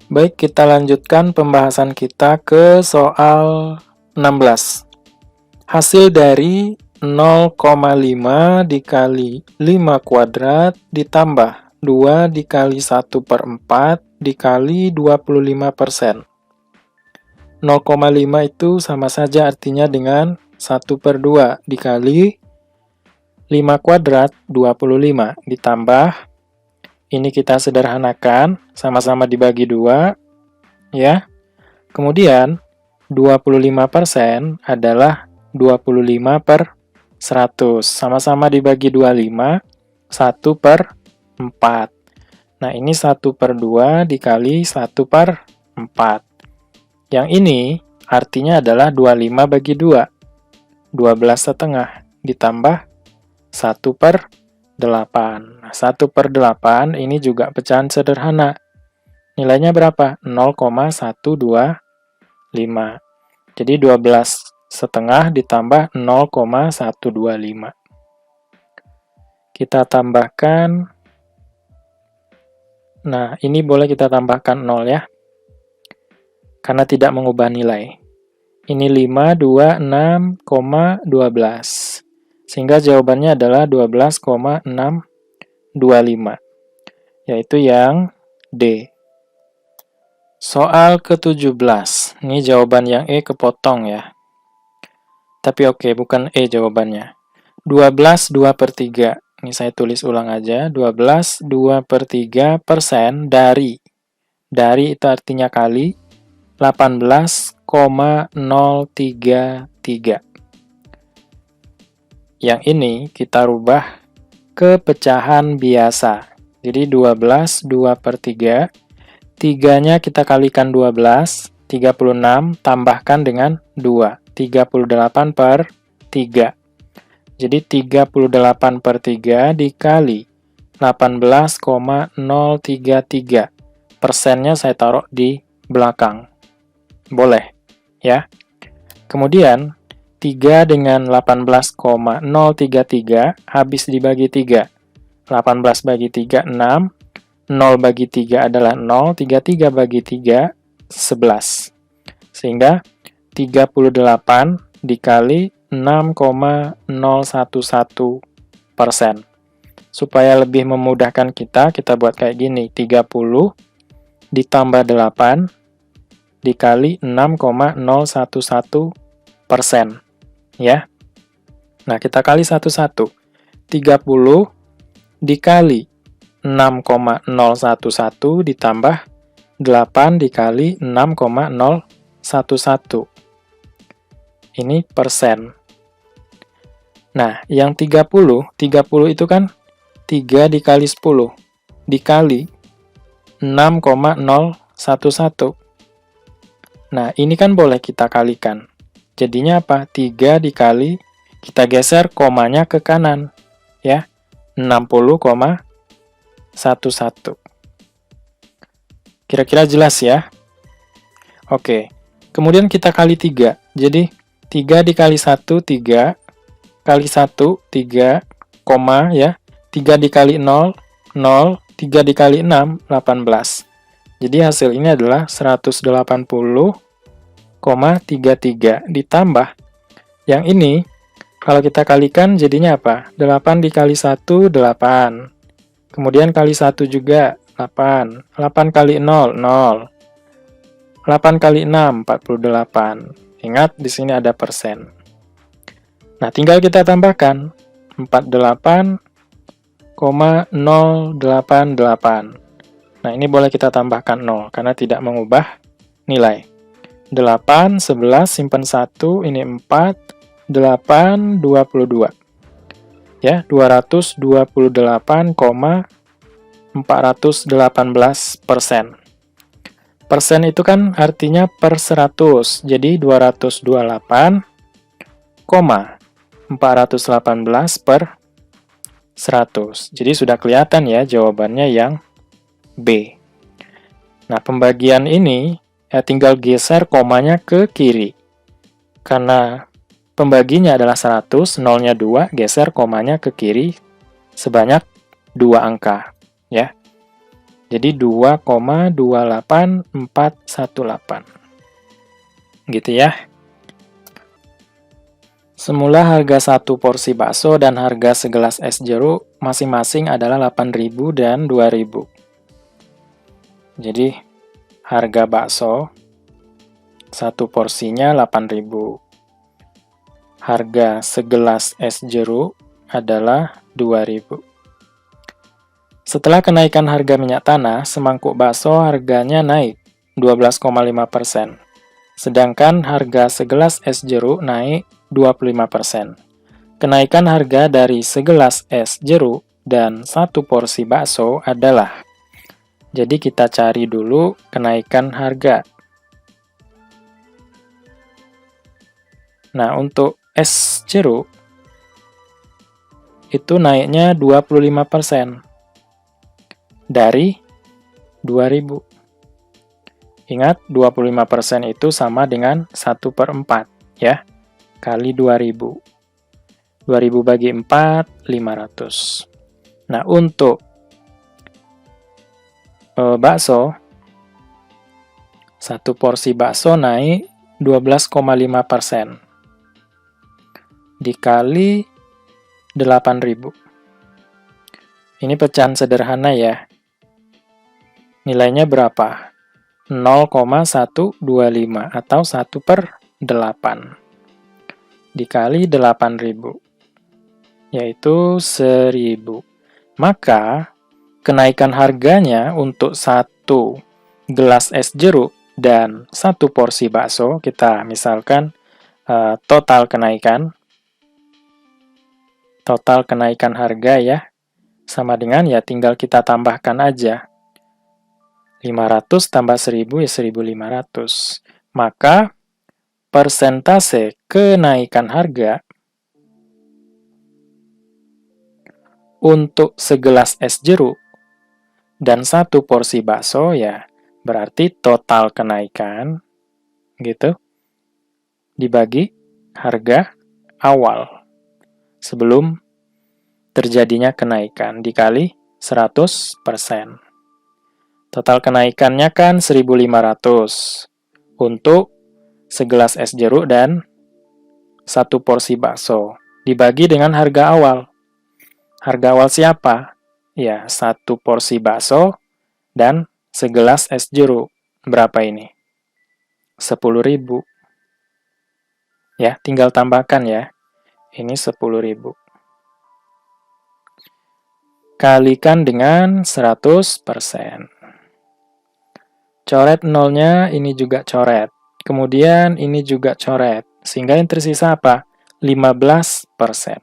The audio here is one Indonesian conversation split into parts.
Baik, kita lanjutkan pembahasan kita ke soal 16. Hasil dari 0,5 dikali 5 kuadrat ditambah 2 dikali 1/4 dikali 25%. 0,5 itu sama saja artinya dengan 1/2 dikali 5 kuadrat 25 ditambah, ini kita sederhanakan, sama-sama dibagi 2, ya. Kemudian, 25% adalah 25/100. Sama-sama dibagi 25, 1/4. Nah, ini 1/2 dikali 1/4. Yang ini artinya adalah 25 bagi 2. 12,5 ditambah 1/8. Nah, 1/8 ini juga pecahan sederhana. Nilainya berapa? 0,125. Jadi 12,5 ditambah 0,125. Kita tambahkan. Nah, ini boleh kita tambahkan 0 ya. Karena tidak mengubah nilai. Ini 5, 2, 6,12. Sehingga jawabannya adalah 12,625. Yaitu yang D. Soal ke-17. Ini jawaban yang E kepotong ya. Tapi oke, bukan E jawabannya. 12 2/3. Ini saya tulis ulang aja. 12 2/3% dari. Dari itu artinya kali. 18,033. Yang ini kita rubah ke pecahan biasa. Jadi 12 2/3. 3-nya kita kalikan 12, 36, tambahkan dengan 2, 38/3. Jadi 38/3 dikali 18,033. Persennya saya taruh di belakang. Boleh, ya. Kemudian, 3 dengan 18,033 habis dibagi 3. 18 bagi 3, 6. 0 bagi 3 adalah 0. 33 bagi 3, 11. Sehingga 38 dikali 6,011%. Supaya lebih memudahkan kita buat kayak gini. 30 ditambah 8 dikali 6,011%. Ya. Nah, kita kali satu-satu. 30 dikali 6,011 ditambah 8 dikali 6,011. Ini persen. Nah, yang 30 itu kan 3 dikali 10 dikali 6,011. Nah, ini kan boleh kita kalikan. Jadinya apa? 3 dikali, kita geser komanya ke kanan. Ya, 60,11. Kira-kira jelas ya? Oke. Kemudian kita kali 3. Jadi, 3 dikali 1, 3. Kali 1, 3. Koma ya. 3 dikali 0, 0. 3 dikali 6, 18. Jadi hasil ini adalah 180,33 ditambah yang ini, kalau kita kalikan jadinya apa? 8 dikali 1, 8. Kemudian kali 1 juga, 8. 8 kali 0, 0. 8 kali 6, 48. Ingat, di sini ada persen. Nah, tinggal kita tambahkan 48,088. Nah, ini boleh kita tambahkan 0, karena tidak mengubah nilai. 8, 11, simpan 1, ini 4, 8, 22. Ya, 228,418%. Persen itu kan artinya per 100, jadi 228,418 per 100. Jadi sudah kelihatan ya jawabannya yang B. Nah, pembagian ini tinggal geser komanya ke kiri. Karena pembaginya adalah 100, nolnya 2, geser komanya ke kiri sebanyak 2 angka. Ya. Jadi 2,28418. Gitu ya. Semula harga satu porsi bakso dan harga segelas es jeruk masing-masing adalah 8.000 dan 2.000. Jadi harga bakso satu porsinya 8.000. Harga segelas es jeruk adalah 2.000. Setelah kenaikan harga minyak tanah, semangkuk bakso harganya naik 12,5%. Sedangkan harga segelas es jeruk naik 25%. Kenaikan harga dari segelas es jeruk dan satu porsi bakso adalah, jadi kita cari dulu kenaikan harga. Nah, untuk es jeruk itu naiknya 25% dari 2.000. Ingat, 25% itu sama dengan 1/4 ya, kali 2.000. 2.000 bagi 4, 500. Nah, untuk bakso, satu porsi bakso naik 12,5%. Dikali 8.000. Ini pecahan sederhana ya. Nilainya berapa? 0,125 atau 1/8. Dikali 8.000, yaitu 1.000. Maka, kenaikan harganya untuk satu gelas es jeruk dan satu porsi bakso, kita misalkan total kenaikan harga ya, sama dengan ya tinggal kita tambahkan aja. 500 tambah 1.000 ya 1.500. Maka persentase kenaikan harga untuk segelas es jeruk dan satu porsi bakso ya berarti total kenaikan gitu dibagi harga awal sebelum terjadinya kenaikan dikali 100%. Total kenaikannya kan 1.500 untuk segelas es jeruk dan satu porsi bakso dibagi dengan harga awal. Harga awal siapa? Ya, satu porsi bakso dan segelas es jeruk. Berapa ini? 10.000. Ya, tinggal tambahkan ya. Ini 10.000. Kalikan dengan 100%. Coret nolnya, ini juga coret. Kemudian ini juga coret. Sehingga yang tersisa apa? 15%.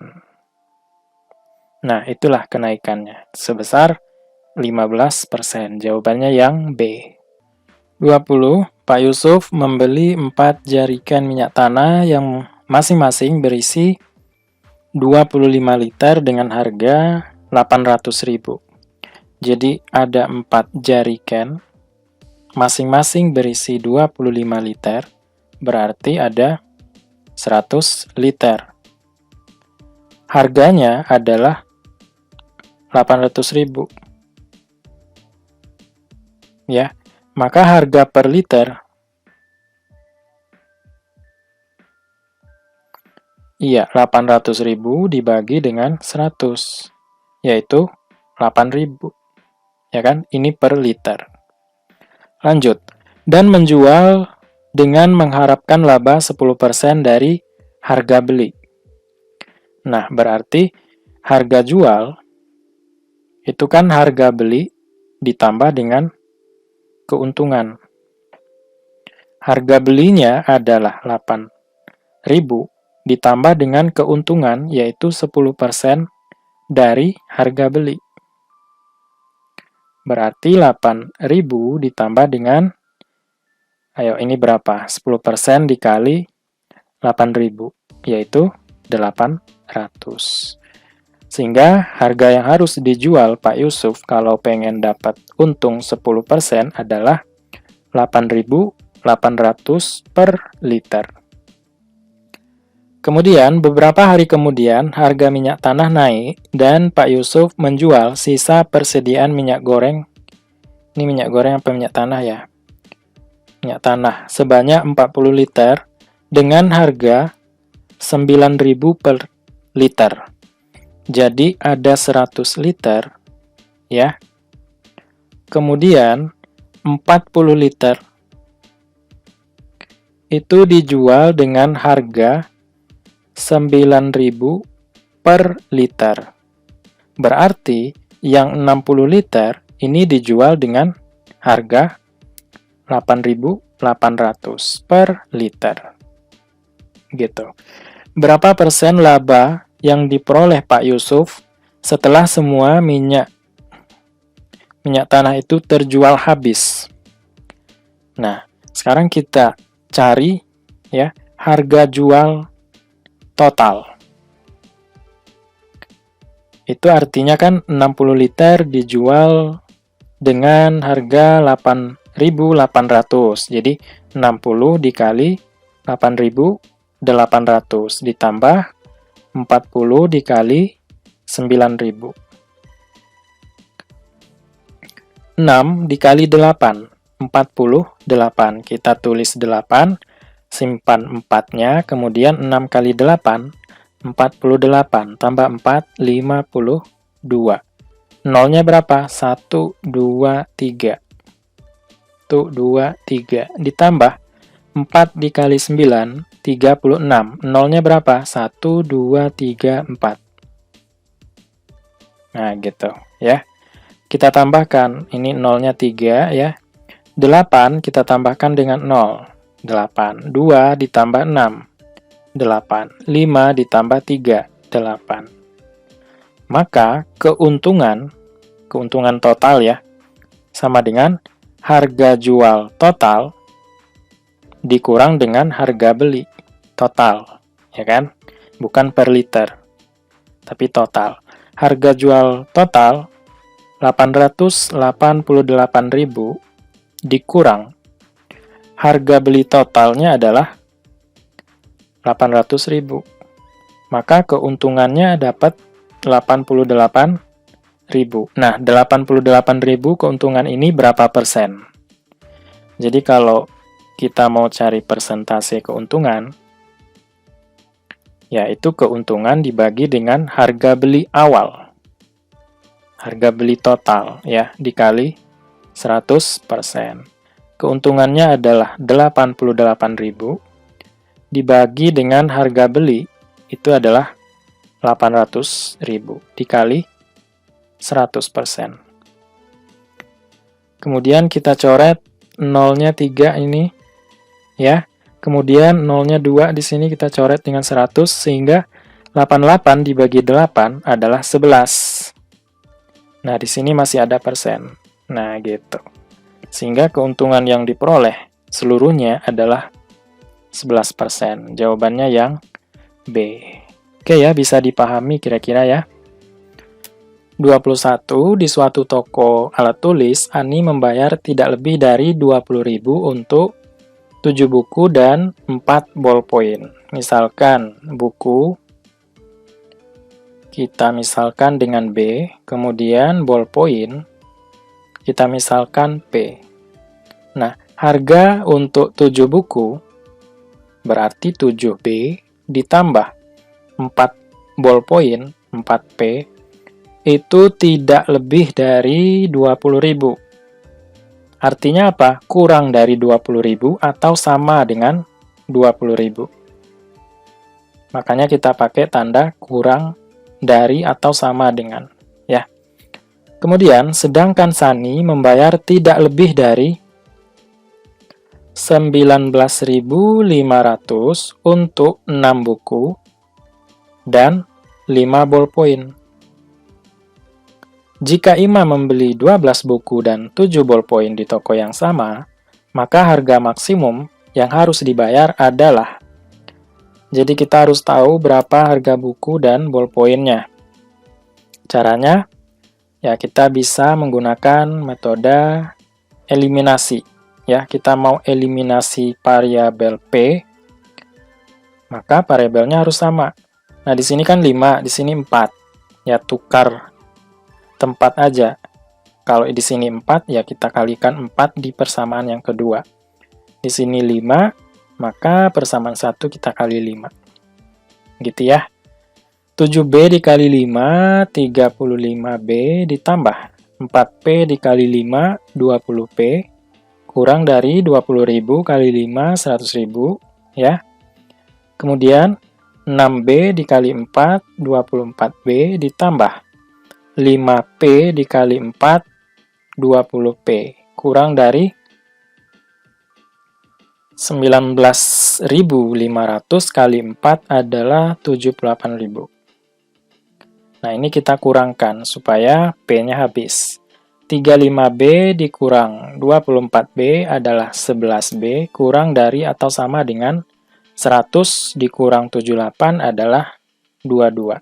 Nah, itulah kenaikannya. Sebesar 15%. Jawabannya yang B. 20. Pak Yusuf membeli 4 jerigen minyak tanah yang masing-masing berisi 25 liter dengan harga 800.000. Jadi ada 4 jerigen, masing-masing berisi 25 liter, berarti ada 100 liter. Harganya adalah 800.000. Ya, maka harga per liter iya 800.000 dibagi dengan 100, yaitu 8.000. Ya kan? Ini per liter. Lanjut. Dan menjual dengan mengharapkan laba 10% dari harga beli. Nah, berarti harga jual itu kan harga beli ditambah dengan keuntungan. Harga belinya adalah 8.000 ditambah dengan keuntungan yaitu 10% dari harga beli. Berarti 8.000 ditambah dengan, ayo ini berapa? 10% dikali 8.000, yaitu 800. Sehingga harga yang harus dijual Pak Yusuf kalau pengen dapat untung 10% adalah 8.800 per liter. Kemudian, beberapa hari kemudian, harga minyak tanah naik dan Pak Yusuf menjual sisa persediaan minyak goreng Ini minyak goreng apa minyak tanah ya? Minyak tanah sebanyak 40 liter dengan harga 9.000 per liter. Jadi ada 100 liter ya. Kemudian 40 liter itu dijual dengan harga 9.000 per liter. Berarti yang 60 liter ini dijual dengan harga 8.800 per liter. Gitu. Berapa persen laba yang diperoleh Pak Yusuf setelah semua minyak tanah itu terjual habis? Nah, sekarang kita cari ya harga jual total. Itu artinya kan 60 liter dijual dengan harga 8.800. Jadi 60 dikali 8.800 ditambah 40 dikali 9.000. 6 dikali 8, 48. Kita tulis 8, simpan 4-nya, kemudian 6 kali 8, 48, tambah 4, 52. Nolnya berapa? 1, 2, 3. 1, 2, 3. Ditambah 4 dikali 9, 36. Nolnya berapa? 1, 2, 3, 4. Nah, gitu ya. Kita tambahkan, ini nolnya 3 ya. 8 kita tambahkan dengan 0. 8. 2 ditambah 6. 8. 5 ditambah 3. 8. Maka keuntungan total ya, sama dengan harga jual total dikurang dengan harga beli total, ya kan? Bukan per liter, tapi total. Harga jual total 888.000 dikurang harga beli totalnya adalah 800.000. Maka keuntungannya dapat 88.000. Nah, 88.000 keuntungan ini berapa persen? Jadi kalau kita mau cari persentase keuntungan, yaitu keuntungan dibagi dengan harga beli awal. Harga beli total ya, dikali 100%. Keuntungannya adalah 88.000 dibagi dengan harga beli itu adalah 800.000 dikali 100%. Kemudian kita coret nolnya 3 ini ya. Kemudian nolnya 2 di sini kita coret dengan 100 sehingga 88 dibagi 8 adalah 11. Nah, di sini masih ada persen. Nah, gitu. Sehingga keuntungan yang diperoleh seluruhnya adalah 11%. Jawabannya yang B. Oke ya, bisa dipahami kira-kira ya. 21. Di suatu toko alat tulis, Ani membayar tidak lebih dari 20.000 untuk 7 buku dan 4 ballpoint. Misalkan buku kita misalkan dengan B, kemudian ballpoint kita misalkan P. Nah, harga untuk 7 buku berarti 7B ditambah 4 ballpoint, 4P, itu tidak lebih dari 20.000. Artinya apa? Kurang dari 20.000 atau sama dengan 20.000. Makanya kita pakai tanda kurang dari atau sama dengan. Ya. Kemudian, sedangkan Sani membayar tidak lebih dari 19.500 untuk 6 buku dan 5 ballpoint. Jika Ima membeli 12 buku dan 7 ballpoint di toko yang sama, maka harga maksimum yang harus dibayar adalah. Jadi kita harus tahu berapa harga buku dan ballpointnya. Caranya, ya kita bisa menggunakan metode eliminasi. Ya, kita mau eliminasi variabel P, maka variabelnya harus sama. Nah, di sini kan 5, di sini 4. Ya, tukar tempat aja. Kalau di sini 4, ya kita kalikan 4 di persamaan yang kedua. Di sini 5, maka persamaan 1 kita kali 5. Gitu ya. 7B dikali 5, 35B ditambah 4P dikali 5, 20P, kurang dari 20.000 kali 5, 100.000, ya. Kemudian 6B dikali 4, 24B ditambah 5P dikali 4, 20P, kurang dari 19.500 kali 4 adalah 78.000. Nah, ini kita kurangkan supaya P-nya habis. 35B dikurang 24B adalah 11B, kurang dari atau sama dengan 100 dikurang 78 adalah 22.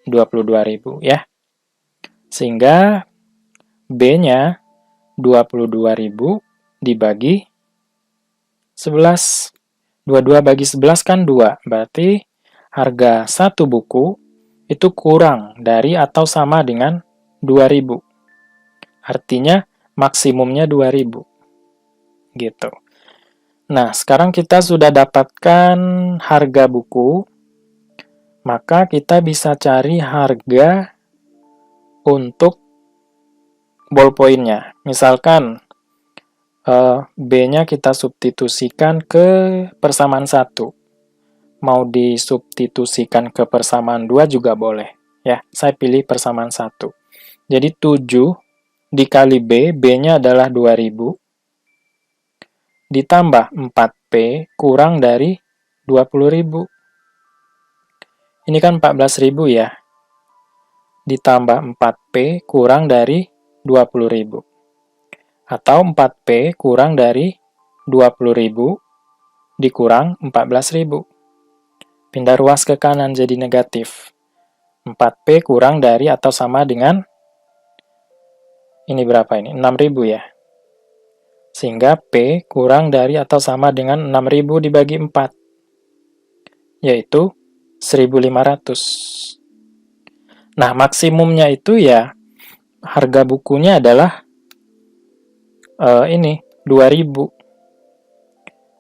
22.000 ya. Sehingga B-nya 22.000 dibagi 11. 22 bagi 11 kan 2. Berarti harga satu buku itu kurang dari atau sama dengan 2.000. Artinya maksimumnya 2.000. Gitu. Nah, sekarang kita sudah dapatkan harga buku. Maka kita bisa cari harga untuk ballpoint-nya. Misalkan B-nya kita substitusikan ke persamaan 1. Mau disubstitusikan ke persamaan 2 juga boleh. Ya, saya pilih persamaan 1. Jadi 7 dikali B, B-nya adalah 2.000. Ditambah 4P kurang dari 20.000. Ini kan 14.000 ya. Ditambah 4P kurang dari 20.000. Atau 4P kurang dari 20.000 dikurang 14.000. Pindah ruas ke kanan jadi negatif. 4P kurang dari atau sama dengan, ini berapa ini? 6.000 ya. Sehingga P kurang dari atau sama dengan 6.000 dibagi 4. Yaitu 1.500. Nah, maksimumnya itu ya, harga bukunya adalah ini 2.000.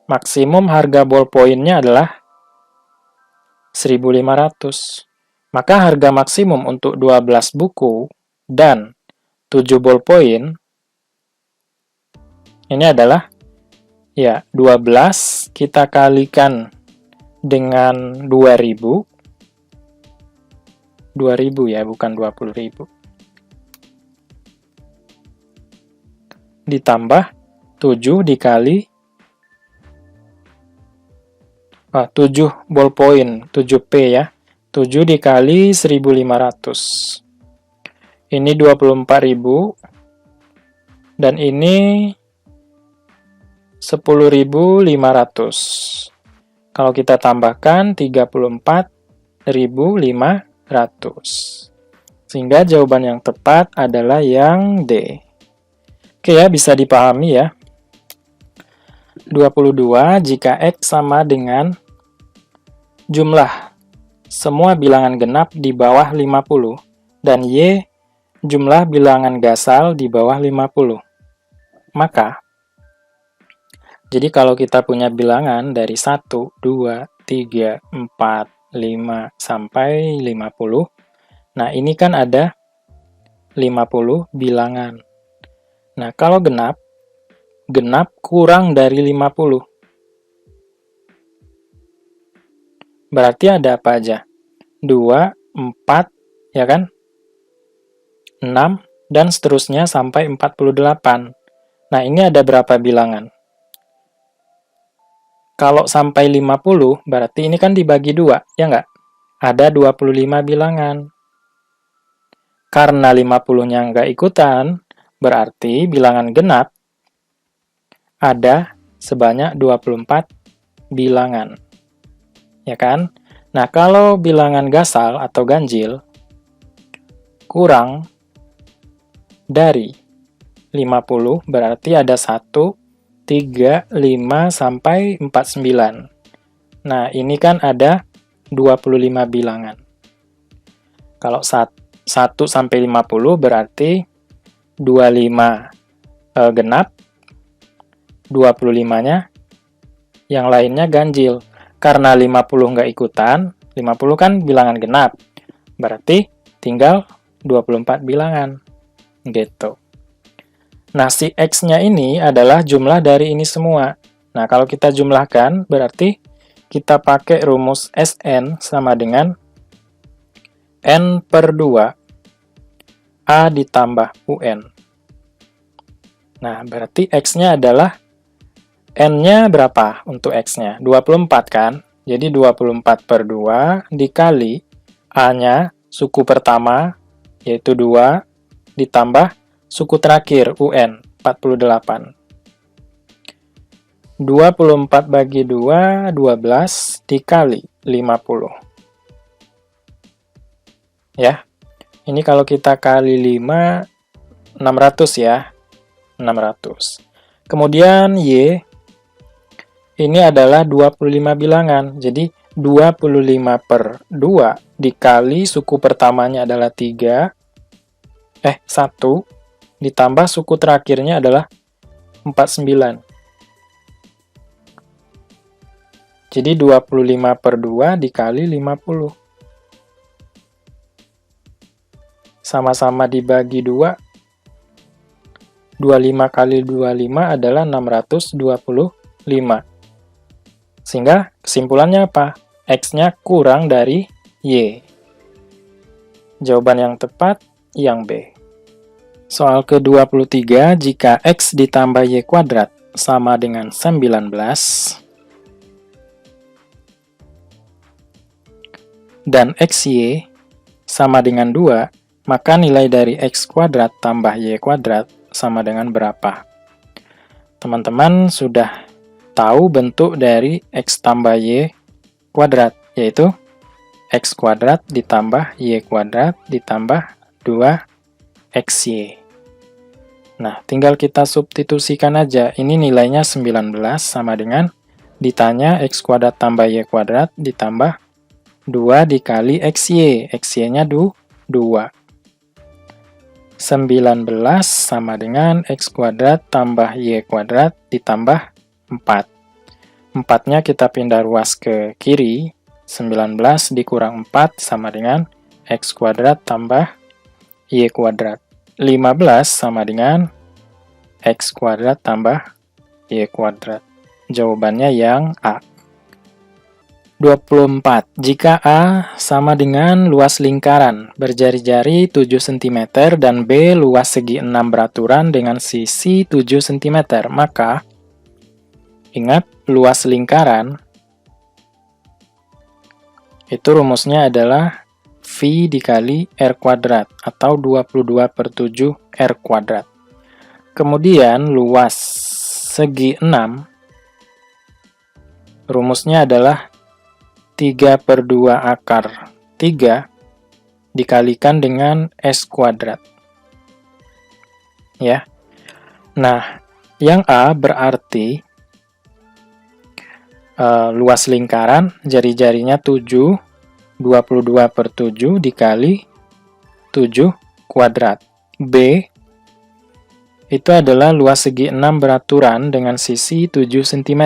Maksimum harga ballpoint-nya adalah 1.500. Maka harga maksimum untuk 12 buku dan 7 ballpoint ini adalah ya 12 kita kalikan dengan 2.000. 2.000 ya, bukan 20.000. Ditambah 7 dikali 7 ballpoint, 7P ya. 7 dikali 1.500. Ini 24.000 dan ini 10.500. Kalau kita tambahkan 34.500. Sehingga jawaban yang tepat adalah yang D. Oke ya, bisa dipahami ya. 22 jika X sama dengan jumlah semua bilangan genap di bawah 50 dan Y jumlah bilangan gasal di bawah 50. Maka, jadi kalau kita punya bilangan dari 1, 2, 3, 4, 5, sampai 50, nah ini kan ada 50 bilangan. Nah, kalau genap kurang dari 50. Berarti ada apa aja? 2, 4, ya kan? 6, dan seterusnya sampai 48. Nah, ini ada berapa bilangan? Kalau sampai 50, berarti ini kan dibagi 2, ya nggak? Ada 25 bilangan. Karena 50-nya nggak ikutan, berarti bilangan genap ada sebanyak 24 bilangan. Ya kan? Nah, kalau bilangan gasal atau ganjil kurang dari 50, berarti ada 1, 3, 5, sampai 49. Nah, ini kan ada 25 bilangan. Kalau 1 sampai 50 berarti 25 genap, 25-nya yang lainnya ganjil. Karena 50 nggak ikutan, 50 kan bilangan genap, berarti tinggal 24 bilangan. Gitu. Nah, si X-nya ini adalah jumlah dari ini semua. Nah, kalau kita jumlahkan, berarti kita pakai rumus Sn sama dengan N per 2 A ditambah UN. Nah, berarti X-nya adalah N-nya berapa untuk X-nya? 24 kan? Jadi 24 per 2 dikali A-nya, suku pertama, yaitu 2, ditambah suku terakhir, UN, 48. 24 bagi 2, 12, dikali 50. Ya, ini kalau kita kali 5, 600 ya. 600. Kemudian Y, ini adalah 25 bilangan. Jadi 25 per 2 dikali suku pertamanya adalah 1, ditambah suku terakhirnya adalah 49. Jadi 25 per 2 dikali 50. Sama-sama dibagi 2. 25 kali 25 adalah 625. Sehingga kesimpulannya apa? X-nya kurang dari Y. Jawaban yang tepat yang B. Soal ke-23, jika X ditambah Y kuadrat sama dengan 19, dan XY sama dengan 2, maka nilai dari X kuadrat tambah Y kuadrat sama dengan berapa? Teman-teman sudah tahu bentuk dari X tambah Y kuadrat, yaitu X kuadrat ditambah Y kuadrat ditambah 2XY. Nah, tinggal kita substitusikan aja. Ini nilainya 19 sama dengan ditanya X kuadrat tambah Y kuadrat ditambah 2 dikali XY. XY-nya 2. 19 sama dengan X kuadrat tambah Y kuadrat ditambah 4. 4-nya kita pindah ruas ke kiri. 19 dikurang 4 sama dengan X kuadrat tambah Y kuadrat. 15 sama dengan X kuadrat tambah Y kuadrat. Jawabannya yang A. 24. Jika A sama dengan luas lingkaran berjari-jari 7 cm dan B luas segi 6 beraturan dengan sisi 7 cm, maka ingat luas lingkaran itu rumusnya adalah V dikali R kuadrat atau 22 per 7 R kuadrat. Kemudian luas segi 6 rumusnya adalah 3 per 2 akar 3 dikalikan dengan S kuadrat. Ya. Nah, yang A berarti luas lingkaran jari-jarinya 7, 22 per 7 dikali 7 kuadrat. B itu adalah luas segi 6 beraturan dengan sisi 7 cm.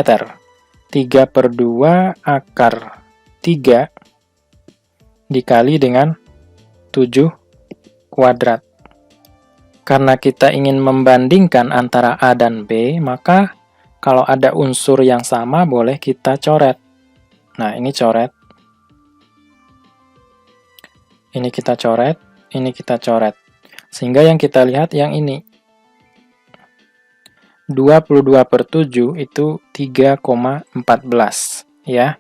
3 per 2 akar 3 dikali dengan 7 kuadrat. Karena kita ingin membandingkan antara A dan B, maka kalau ada unsur yang sama boleh kita coret. Nah, ini coret. Ini kita coret, ini kita coret. Sehingga yang kita lihat yang ini. 22 per 7 itu 3,14. Ya.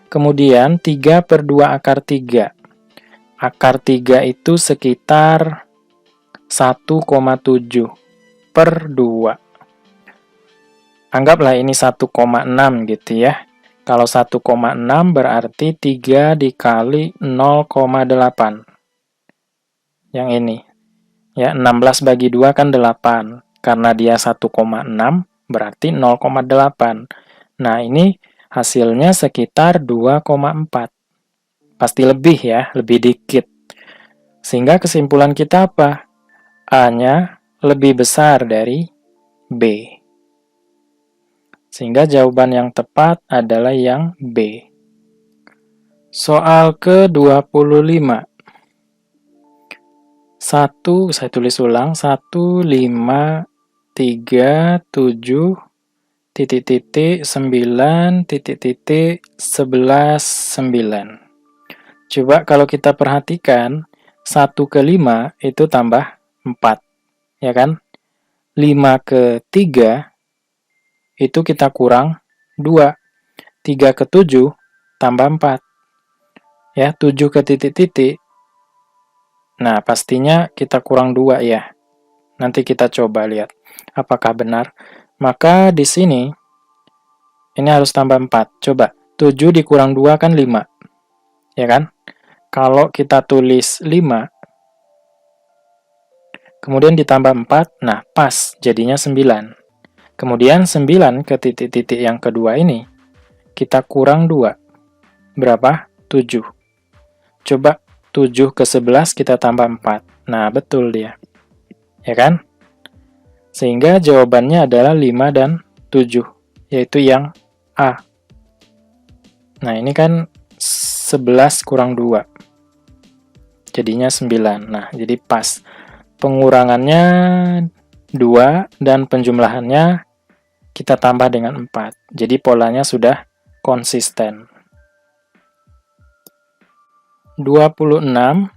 Kemudian 3 per 2 akar 3. Akar 3 itu sekitar 1,7 per 2. Anggaplah ini 1,6 gitu ya. Kalau 1,6 berarti 3 dikali 0,8. Yang ini. Ya, 16 bagi 2 kan 8. Karena dia 1,6 berarti 0,8. Nah, ini hasilnya sekitar 2,4. Pasti lebih ya, lebih dikit. Sehingga kesimpulan kita apa? A-nya lebih besar dari B. Sehingga jawaban yang tepat adalah yang B. Soal ke-25. 1, saya tulis ulang, 1, 5, 3, 7, titik, titik, 9, titik, titik, 11, 9. Coba kalau kita perhatikan, 1 ke 5 itu tambah 4, ya kan? 5 ke 3 itu kita kurang 2. 3 ke 7 tambah 4. Ya, 7 ke titik-titik. Nah, pastinya kita kurang 2 ya. Nanti kita coba lihat apakah benar. Maka di sini ini harus tambah 4. Coba, 7 dikurang 2 kan 5. Ya kan? Kalau kita tulis 5, kemudian ditambah 4, nah pas, jadinya 9. Kemudian 9 ke titik-titik yang kedua ini, kita kurang 2. Berapa? 7. Coba 7 ke 11 kita tambah 4. Nah, betul dia. Ya kan? Sehingga jawabannya adalah 5 dan 7, yaitu yang A. Nah, ini kan 11 kurang 2. Jadinya 9. Nah, jadi pas. Pengurangannya 2 dan penjumlahannya kita tambah dengan 4. Jadi polanya sudah konsisten. 26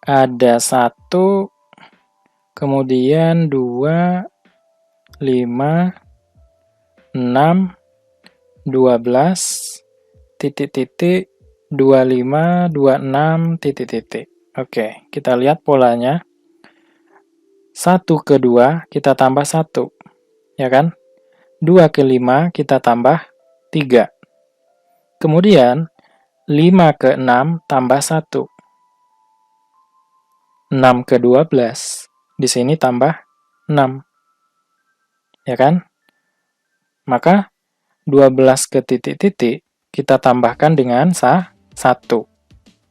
ada 1, kemudian 2, 5, 6, 12, titik-titik, 25, 26, titik-titik. Oke, kita lihat polanya. 1 ke 2 kita tambah 1, ya kan? 2 ke 5 kita tambah 3. Kemudian 5 ke 6 tambah 1. 6 ke 12. Di sini tambah 6. Ya kan? Maka 12 ke titik-titik kita tambahkan dengan 1.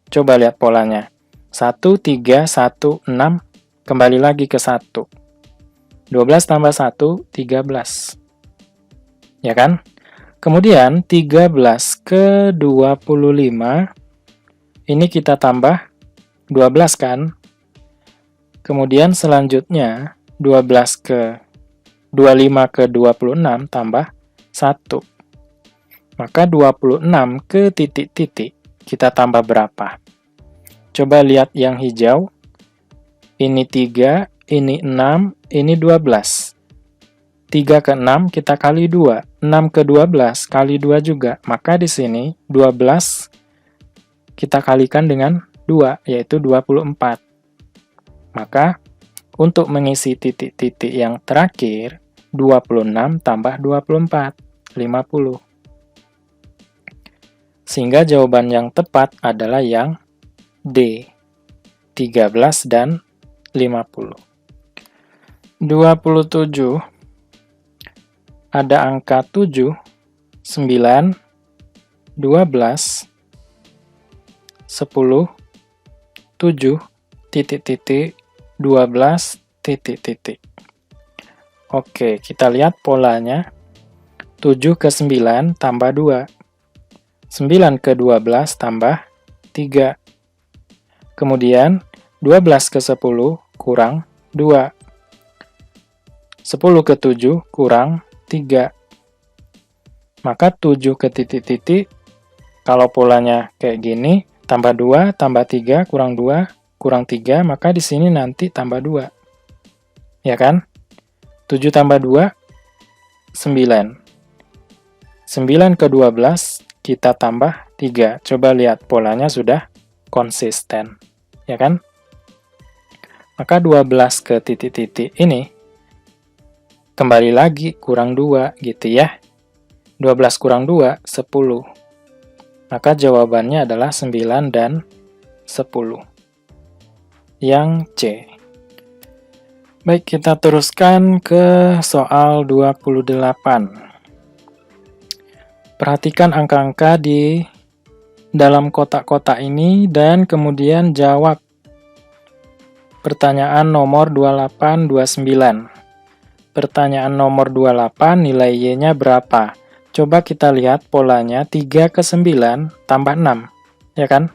Coba lihat polanya. 1, 3, 1, 6. Kembali lagi ke 1. 12 tambah 1, 13. Ya kan? Kemudian 13 ke 25, ini kita tambah 12 kan? Kemudian selanjutnya 25 ke 26 tambah 1. Maka 26 ke titik-titik kita tambah berapa? Coba lihat yang hijau. Ini 3, ini 6, ini 12. 3 ke 6 kita kali 2. 6 ke 12 kali 2 juga. Maka di sini 12 kita kalikan dengan 2, yaitu 24. Maka untuk mengisi titik-titik yang terakhir, 26 tambah 24, 50. Sehingga jawaban yang tepat adalah yang D, 13 dan 50. 27. Ada angka 7, 9, 12, 10, 7, titik-titik, 12, titik-titik. Oke, kita lihat polanya. 7 ke 9 tambah 2. 9 ke 12 tambah 3. Kemudian 12 ke 10 kurang 2. 10 ke 7 kurang 3. Maka 7 ke titik-titik, kalau polanya kayak gini, tambah 2, tambah 3, kurang 2, kurang 3, maka di sini nanti tambah 2. Ya kan? 7 tambah 2, 9. 9 ke 12, kita tambah 3. Coba lihat, polanya sudah konsisten. Ya kan? Maka 12 ke titik-titik ini, kembali lagi kurang 2 gitu ya. 12 kurang 2, 10. Maka jawabannya adalah 9 dan 10. Yang C. Baik, kita teruskan ke soal 28. Perhatikan angka-angka di dalam kotak-kotak ini dan kemudian jawab Pertanyaan nomor 2829. Pertanyaan nomor 28, nilai Y-nya berapa? Coba kita lihat polanya, 3 ke 9 tambah 6, ya kan?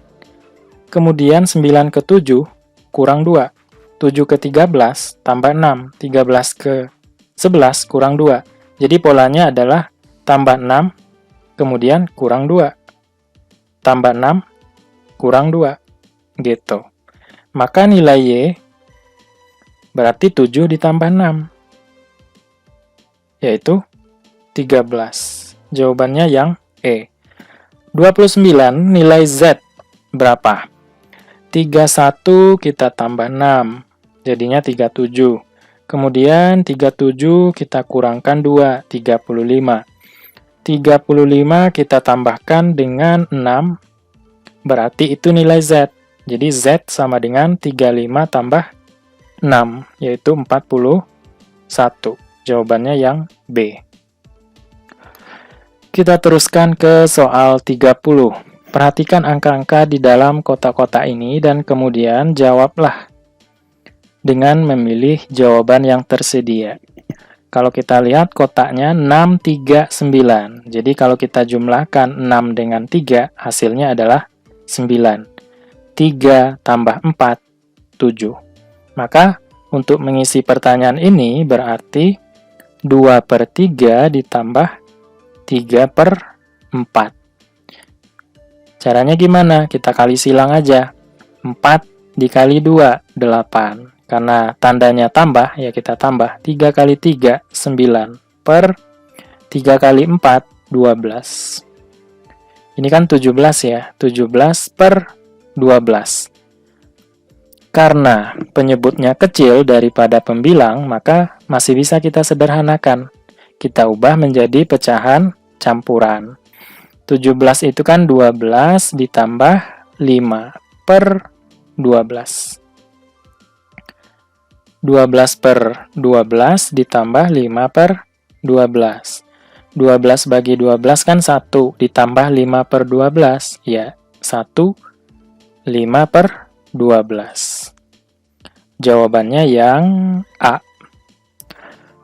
Kemudian 9 ke 7 kurang 2. 7 ke 13 tambah 6. 13 ke 11 kurang 2. Jadi polanya adalah tambah 6, kemudian kurang 2. Tambah 6, kurang 2. Gitu. Maka nilai Y berarti 7 ditambah 6. Yaitu 13. Jawabannya yang E. 29, nilai Z berapa? 31 kita tambah 6, jadinya 37. Kemudian 37 kita kurangkan 2, 35. 35 kita tambahkan dengan 6, berarti itu nilai Z. Jadi Z sama dengan 35 tambah 6, yaitu 41. Jawabannya yang B. Kita teruskan ke soal 30. Perhatikan angka-angka di dalam kotak-kotak ini dan kemudian jawablah dengan memilih jawaban yang tersedia. Kalau kita lihat kotaknya 6, 3, 9. Jadi kalau kita jumlahkan 6 dengan 3, hasilnya adalah 9. 3 tambah 4, 7. Maka untuk mengisi pertanyaan ini berarti 2/3 ditambah 3/4. Caranya gimana? Kita kali silang aja. 4 dikali 2, 8. Karena tandanya tambah, ya kita tambah. 3 kali 3, 9. Per 3 kali 4, 12. Ini kan 17 ya. 17/12. Karena penyebutnya kecil daripada pembilang, maka masih bisa kita sederhanakan. Kita ubah menjadi pecahan campuran. 17 itu kan 12 ditambah 5/12. 12/12 ditambah 5/12. 12 bagi 12 kan 1, ditambah 5/12. Ya, 1, 5/12. Jawabannya yang A.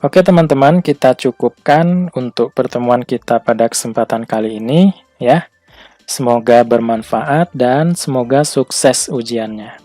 Oke teman-teman, kita cukupkan untuk pertemuan kita pada kesempatan kali ini ya. Semoga bermanfaat dan semoga sukses ujiannya.